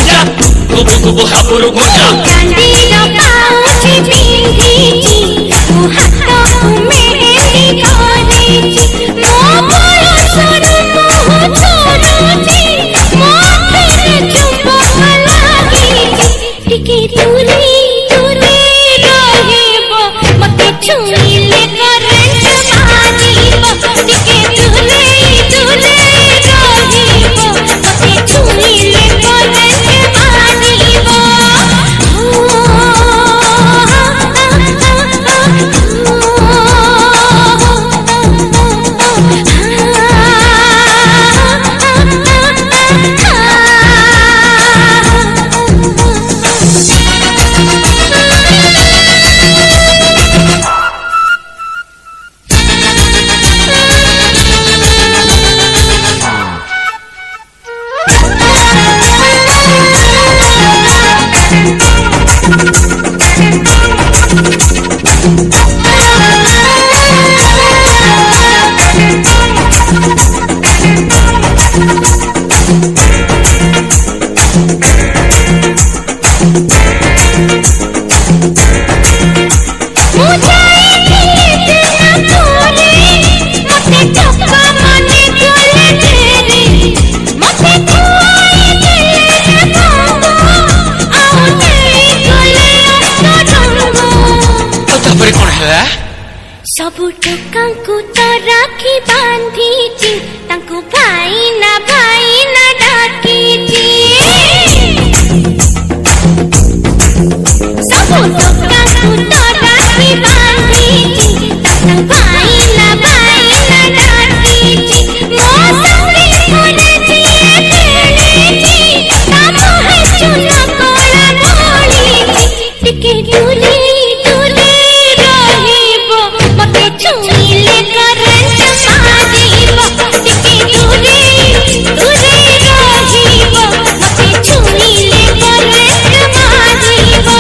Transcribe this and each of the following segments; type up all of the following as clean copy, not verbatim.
मजा गुबु गुबु हापुरु गुंजा चांदीर पाउछि पिंधिछि मो हाथ मेहंदी करिछि मो बरसर मुह छोड़ुछि मो आखिरे चुंबक लागिछि टिके दूरी दूरी रहिबो मते छुइले करंट मारिबो टिके दूरी दूरी रहिबो मते छुइले करंट मारिबो सबु टोकांकु तो राखी बांधीची तांकु भाई ना डाकीची सबु टोकांकु तो राखी बांधीची तांकु भाई ना डाकीची मो संगे मोरे जिए खेलीची ता मोहे चुना कोला मोलीची टिके दूरी दूरी रहिबो मते छुइले करंट मारिबो टिके दूरी दूरी रहिबो मते छुइले करंट मारिबो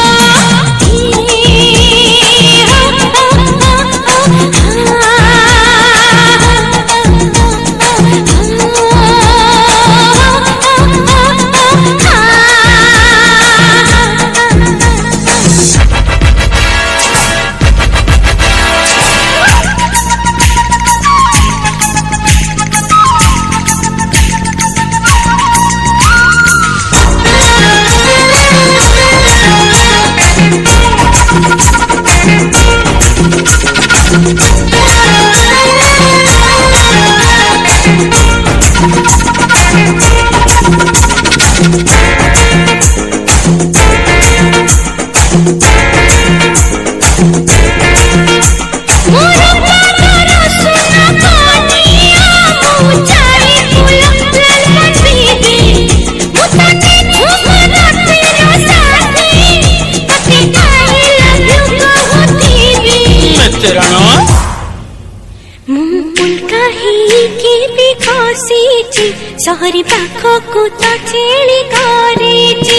सहरी पाखकु तो छेली करिछि